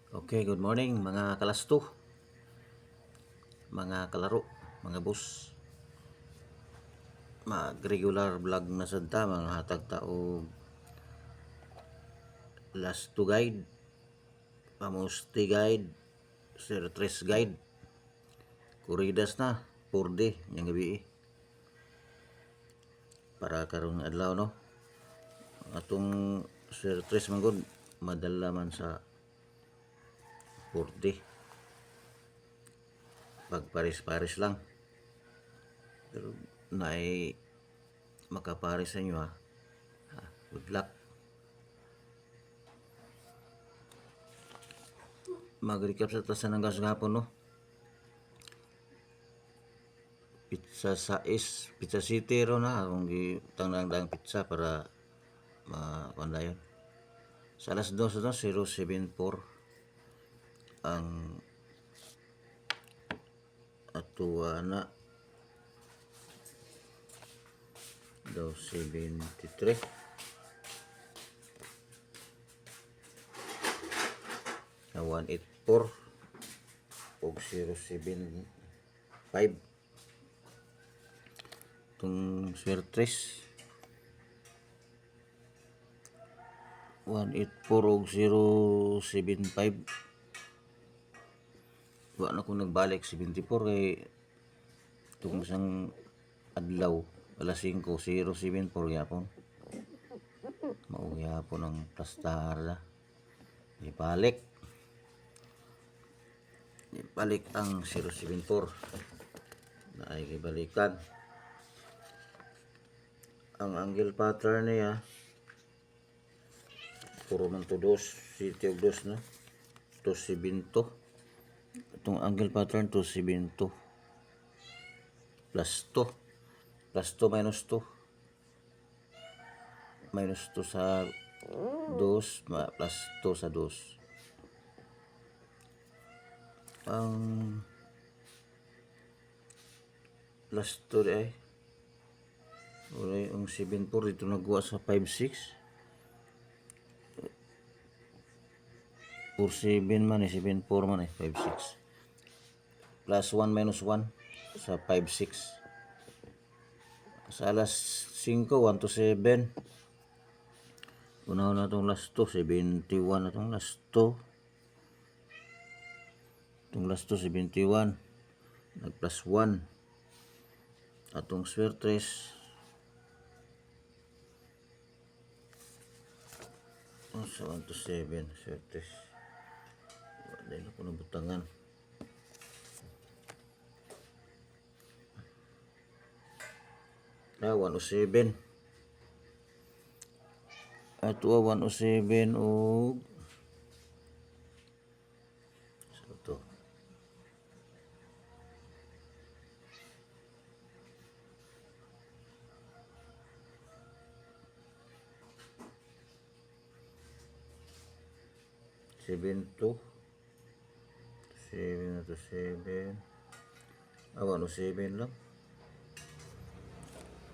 Okay, good morning mga kalasto, mga kalaro, mga boss. Mag-regular vlog na sad ta mga hatag ta og last to guide, pamusti guide, sir tres guide. Kuridas na 4D yang gabi para karong adlaw no. Atong sir tres man gud madala man sa 4D. Pagparis-paris lang. Pero naay makaparis sa inyo ha. Good luck. Mag-recap sa tasan ng gasgapon no. Pizza sais, Pizza City ro na akong gitang dang pizza para makuha yun. Sa alas 2 no, 074 ang atuwa na daw 73 na 184 o 075 itong swertres 184 o 075 wa na kung nagbalik 74 kay itong isang adlaw alas 5 074 yapon mao yapon ang plastar ibalik ang 074 na ay ibalikan ang angle pattern niya puro man to dos city og dos no to sibinto itong angle pattern to sibinto plus 2 minus 2 sa 2 plus 2 sa 2 ang plus 2 ay wala yung 7.4 dito nagwa sa 5.6 4.7 man 7.4 man 5.6 plus 1 minus 1 sa 5.6 sa alas 5 1 to 7 unaw na itong last 2 71 na itong last 2 71 nag plus 1 atong swertres sa 1 to 7 swertres dahil ako nabutangan na 107 ato 107 og so to seven to 7 to 7 107 lang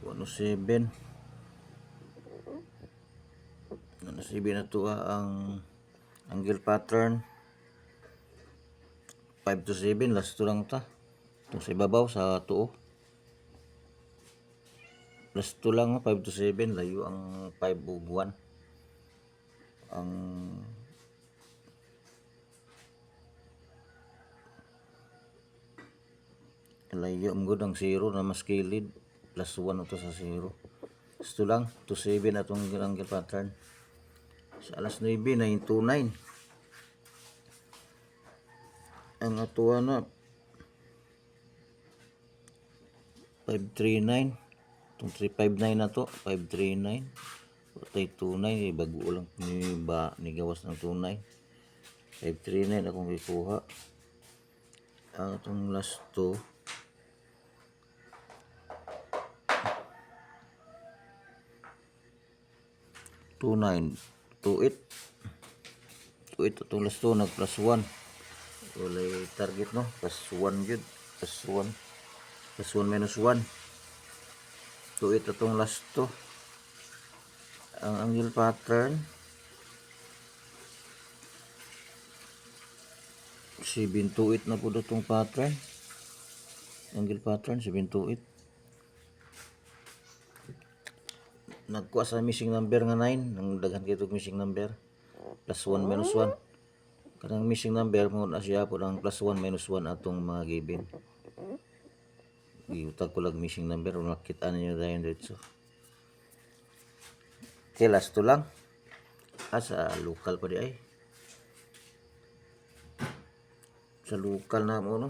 107 na to ang angle pattern 5 to 7 last to lang ta itong sa ibabaw sa tuo last to lang 5 to 7 layo ang 5 ug 1 ang layo mo ang 0 na mas kilid plus 1 ito sa 0 gusto lang to 7 atong angle pattern sa alas 9 929 ang atuwa na 539 itong 359 na to 539 patay 29 bago lang ni gawas ng 29 539 akong ikuha ang itong last 2 29 28 itong last 2 nag plus 1 walay target no plus 1 yun plus 1 minus 1 28 itong last 2 ang angle pattern 728 na po itong pattern. Angle pattern 728. Nagkuha sa missing number nga 9. Ang daghan kayo itong missing number. +1 -1. Kanang missing number mo na siya po ng +1 -1 atong mga given. Iutag ko lang missing number. Nakita ninyo dahil dito. Okay, last to lang. Sa local pa di ay. Sa local na mo no.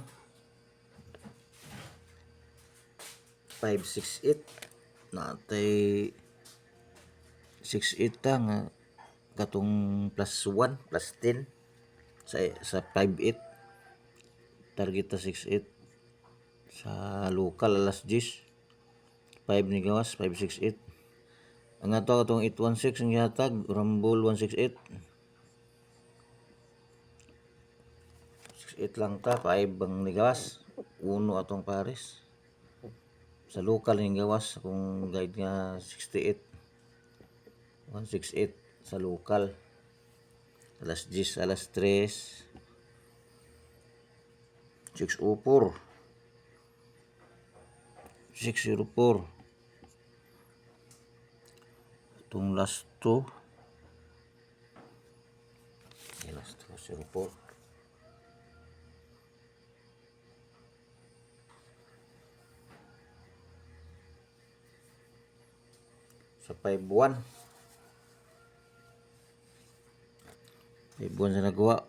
568 natay 68 ta nga katong +1 +10 sa 58 target ta 68 sa local alas 10 5 ni gawas 568 ang ato katong 816 ang yatag Rumble 168 68 lang ta 5 ang nigawas 1 atong pares sa local ning gawas kung guide nga 68 168 sa local alas 10 alas 3 604 604 itong last 2 last 2 04 sa 5-1 5-1 sa nagawa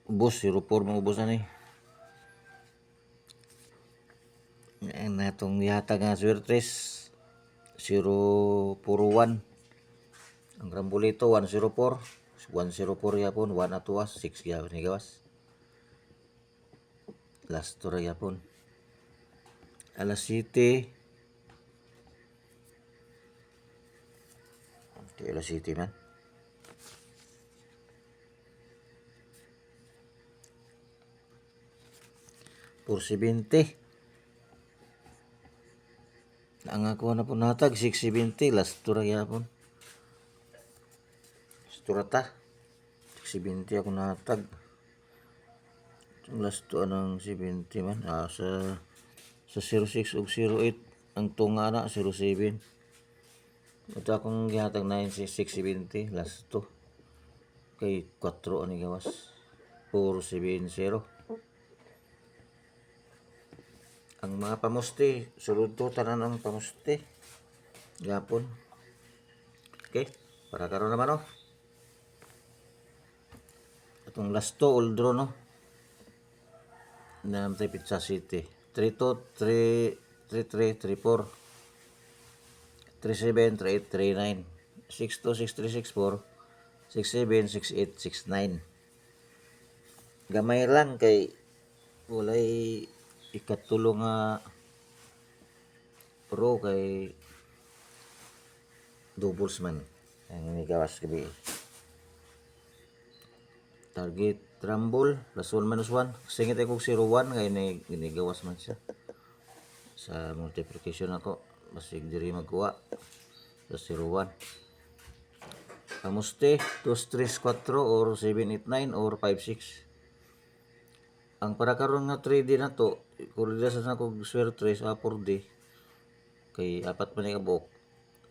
ubos 04 mga ubos na ni na itong yata nga swertres 041 ang Rambolito 104 104 yapon 1 atuas 6 yapon ni gawas last to ra yapon alas 7 alas 7 man 470 ang ako na po natag 670 last to ra yapon turata 670 ako natag last to anang 70 man sa 06 ug 08 ang tunga na 07 ito akong gihatag 670 last to kay 4 ani gawas 470 ang mga pamusti sulod to tanan ang pamusti yapon okay para karon naman itong last to old draw na tayo Pizza City 32 3 33 34 37 38 39 62 63 64 67 68 69 gamay lang kay walay ikatulo nga pro kay doubles man ang nigawas gabi target Rumble +1 -1 singit ako 01 kay nigawas man siya sa multiplication ako basig diri magkuha sa 01 kamuste 2 3 4 or 7 8 9 or 5 6 ang para karon nga 3D na to kurida sa kog swerte sa 4D kay apat man ka buok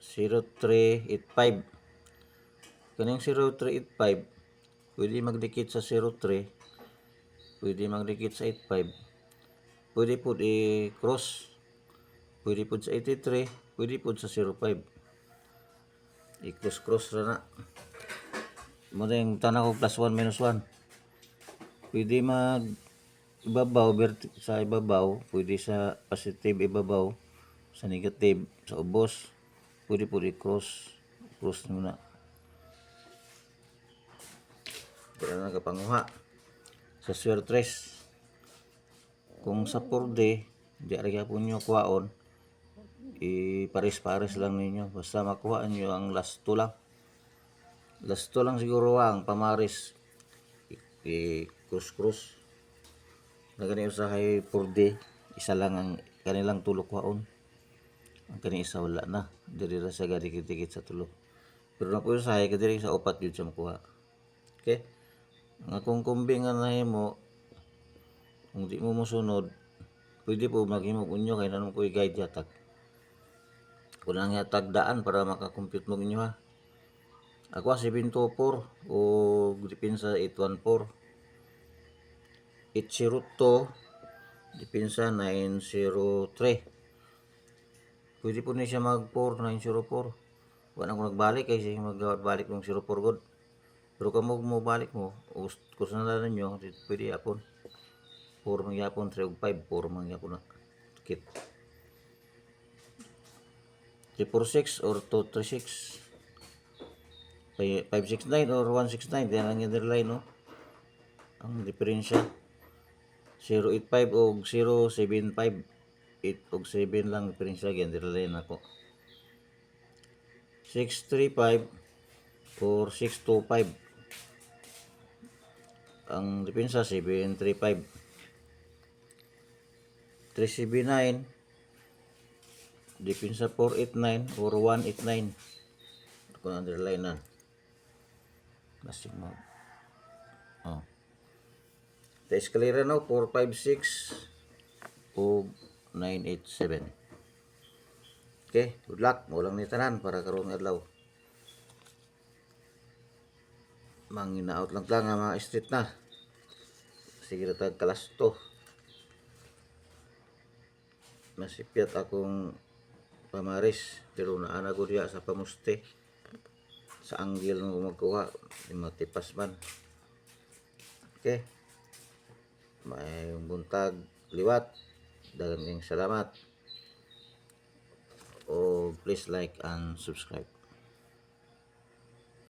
0385 kaning 0385 pwede magdikit sa 03 pwede magdikit sa 85 pwede po i-cross pwede po sa 83 pwede po sa 05 i-cross ra na mo yung tanaw ko +1 -1 pwede mag ibabaw sa ibabaw pwede sa positive ibabaw sa negative sa ubos pwede po i-cross muna kaya nagapanguha sa swertres kung sa 4D di ari po nyo kuhaon ipares-pares lang ninyo basta makuha nyo ang last 2 lang siguro ang pamaris i-cross na gani usahay 4D isa lang ang kanilang tulo kuhaon ang kani isa wala na diri ra sa dikit-dikit sa tulo pero na po usahay kadiri sa upat yun siya makuha okay ang akong kumbing nga nahimo Kung di mo mosunod, pwede po maghimog unyo kay nanon ko'y guide yatag. Kung lang yatag daan para makakompute mo inyo ha. Ako 724 o depensa 814. 802 depensa 903. Pwede po niya mag 4904. Wala na ko nagbalik kay siya magbalik ng 04 god. Pero kung mo balik mo, kung na ninyo, pwede yapon. 4 mangyapon, 3 ug 5, 4 mangyapon na. Kit. 346 or 236. 569 or 169, diyan ang underline no. Ang diferensya 085 o 075. 8 og 7 lang diferensya underline ako. 635 or 625. Ang depensa 735. 379 depensa 489 or 189. Kung underline na. Nasig mo. Oh. The escalator now 456 o 987. Okay, good luck. Walang nitanan para karong adlaw. Manginaot lang nga mga street na. Sige na tag kalasto. Masipyat akong pamaris pero naana ko diya sa pamuste. Sa anggil ng magkuha, di matipas man. Okay. May buntag liwat. Daghang salamat. O please like and subscribe.